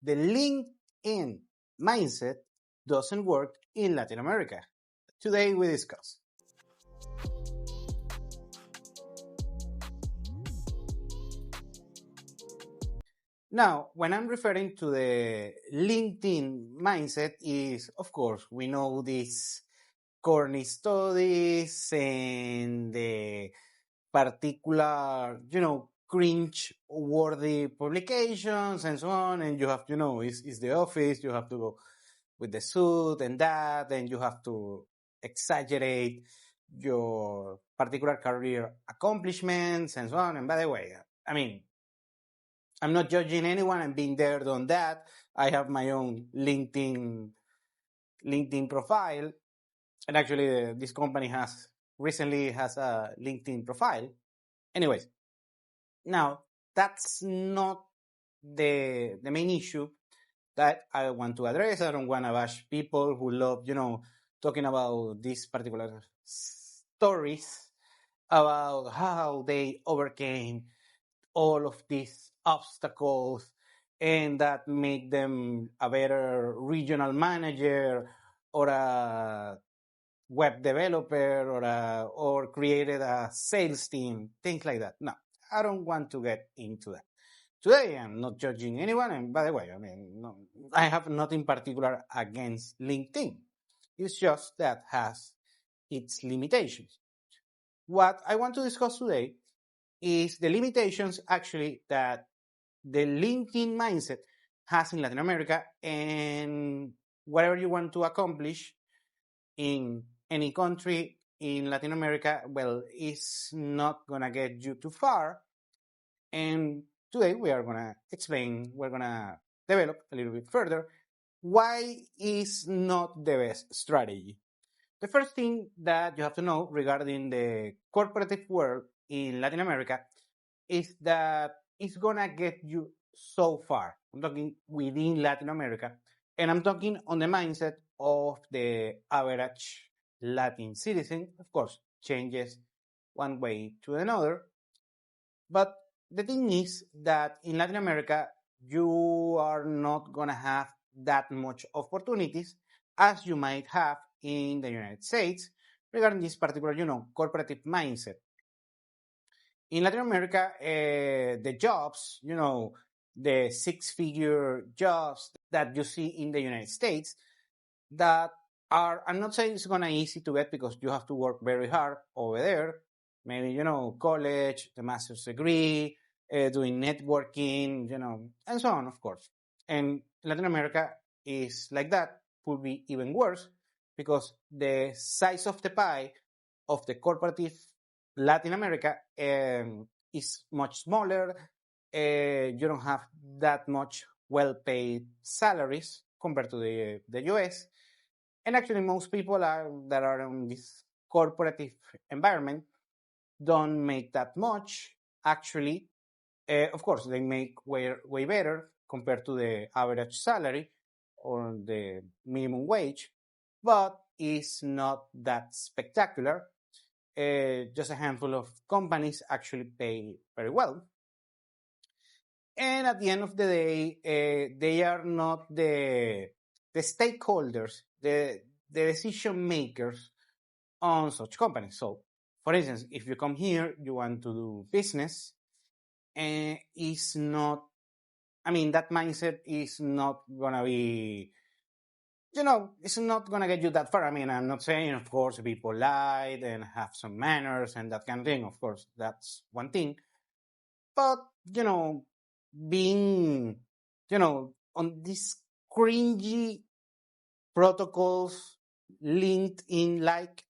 the LinkedIn mindset doesn't work in Latin America. Today we discuss. Now, when I'm referring to the LinkedIn mindset is, of course, we know these corny studies and the particular, cringe-worthy publications and so on. And you have, it's the office, you have to go with the suit and that, and you have to exaggerate your particular career accomplishments and so on. And by the way, I mean, I'm not judging anyone. I'm being there, done that. I have my own LinkedIn profile, and actually, this company recently has a LinkedIn profile. Anyways, now that's not the main issue that I want to address. I don't want to bash people who love, talking about these particular stories about how they overcame all of these obstacles and that make them a better regional manager or a web developer or created a sales team, things like that. No, I don't want to get into that. Today, I'm not judging anyone, and by the way, I have nothing particular against LinkedIn. It's just that has its limitations. What I want to discuss today is the limitations actually that the LinkedIn mindset has in Latin America, and whatever you want to accomplish in any country in Latin America, well, it's not going to get you too far. And today we're going to develop a little bit further why is not the best strategy. The first thing that you have to know regarding the corporative world in Latin America is that it's going to get you so far. I'm talking within Latin America, and I'm talking on the mindset of the average Latin citizen. Of course, changes one way to another. But the thing is that in Latin America, you are not going to have that much opportunities as you might have in the United States regarding this particular, corporative mindset. In Latin America, the jobs, the six-figure jobs that you see in the United States that are, I'm not saying it's going to be easy to get because you have to work very hard over there. Maybe, college, the master's degree, doing networking, and so on, of course. And Latin America is like that, could be even worse because the size of the pie of the corporative Latin America is much smaller. You don't have that much well-paid salaries compared to the US. And actually, most people that are in this corporative environment don't make that much. Actually, of course, they make way better compared to the average salary or the minimum wage, but it's not that spectacular. Just a handful of companies actually pay very well. And at the end of the day, they are not the stakeholders, the decision makers on such companies. So, for instance, if you come here, you want to do business, and it's not, that mindset is not going to be, it's not going to get you that far. I'm not saying, of course, be polite and have some manners and that kind of thing. Of course, that's one thing. But, being, on these cringy protocols, LinkedIn-like,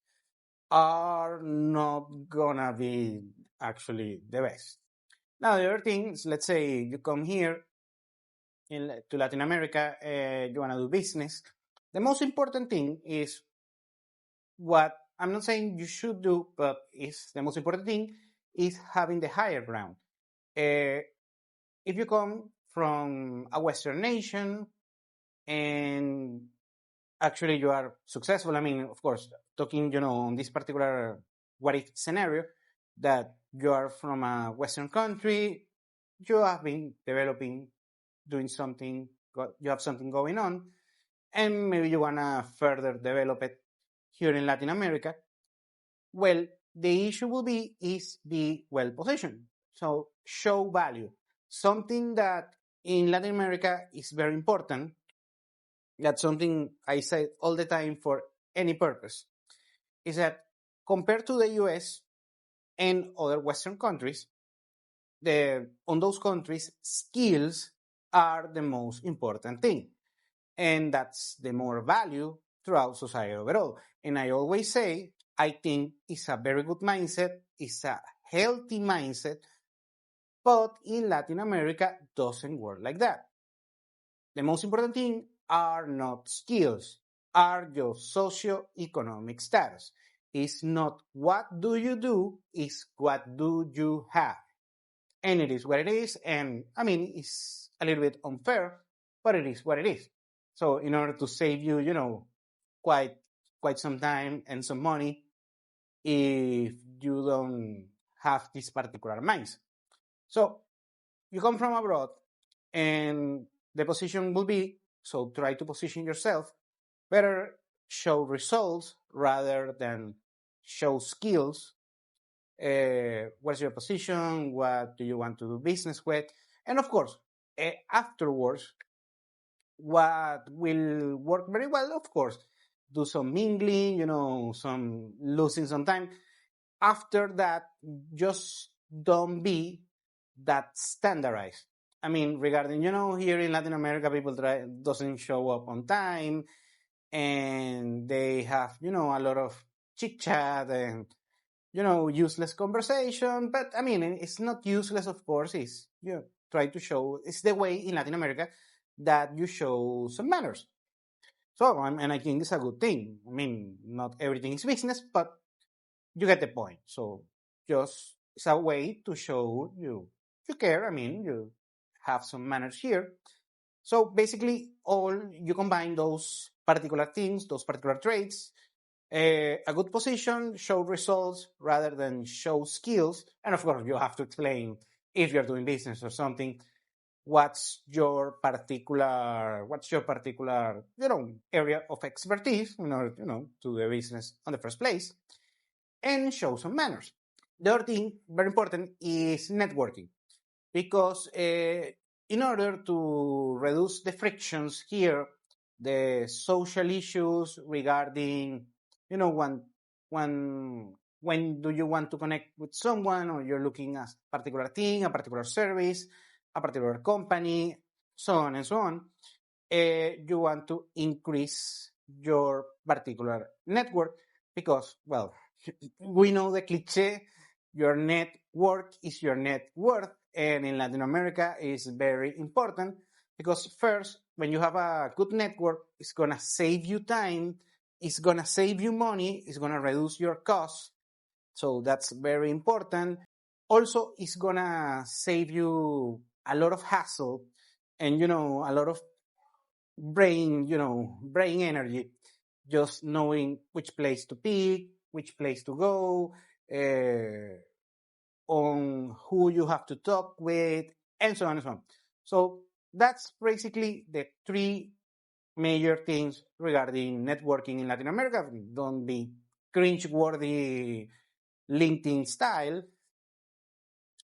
are not gonna be actually the best. Now, the other thing is, let's say you come here to Latin America, you wanna do business. The most important thing is what I'm not saying you should do, but is the most important thing is having the higher ground. If you come from a Western nation and actually you are successful, of course, talking, on this particular what if scenario, that you are from a Western country, you have been developing, doing something you have something going on, and maybe you wanna further develop it here in Latin America. Well, the issue will be is be well positioned. So show value. Something that in Latin America is very important. That's something I say all the time for any purpose. Is that compared to the US and other Western countries, on those countries, skills are the most important thing. And that's the more value throughout society overall. And I always say, I think it's a very good mindset, it's a healthy mindset, but in Latin America doesn't work like that. The most important thing are not skills, are your socio-economic status. It's not what do you do, it's what do you have. And it is what it is. And I mean, it's a little bit unfair, but it is what it is. So in order to save you, quite some time and some money, if you don't have this particular mindset. So you come from abroad, and the position will be, so try to position yourself better, show results rather than show skills. What's your position? What do you want to do business with? And of course, afterwards, what will work very well, of course, do some mingling, some losing some time. After that, just don't be that standardized. I mean, regarding, here in Latin America, people doesn't show up on time, and they have, a lot of chit chat and, useless conversation. But I mean, it's not useless, of course. It's, try to show, it's the way in Latin America that you show some manners. So, and I think it's a good thing. I mean, not everything is business, but you get the point. So just, it's a way to show you care. I mean, you have some manners here. So basically, you combine those particular things, those particular traits, a good position, show results rather than show skills. And of course, you have to explain if you're doing business or something, what's your particular, area of expertise in order, to do the business on the first place, and show some manners. The other thing, very important, is networking, because in order to reduce the frictions here, the social issues regarding, when do you want to connect with someone, or you're looking at a particular thing, a particular service, a particular company, so on and so on, you want to increase your particular network because, well, we know the cliche, your network is your net worth, and in Latin America is very important because first, when you have a good network, it's going to save you time, it's going to save you money, it's going to reduce your costs. So that's very important. Also, it's going to save you a lot of hassle and, a lot of brain energy, just knowing which place to pick, which place to go, on who you have to talk with, and so on and so on. So that's basically the three major things regarding networking in Latin America. Don't be cringe-worthy LinkedIn style.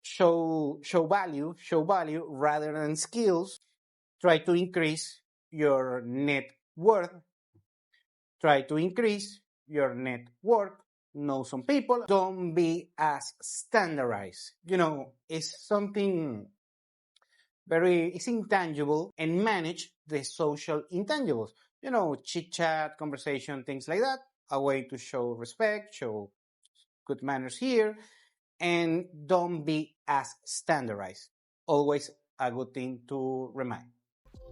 Show value rather than skills. Try to increase your net worth. Know some people. Don't be as standardized. It's something it's intangible, and manage the social intangibles. Chit chat, conversation, things like that. A way to show respect, show good manners here, and don't be as standardized. Always a good thing to remind.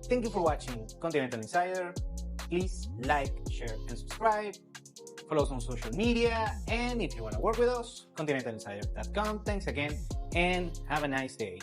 Thank you for watching Continental Insider. Please like, share, and subscribe. Follow us on social media, and if you want to work with us, continentalinsider.com. Thanks again, and have a nice day.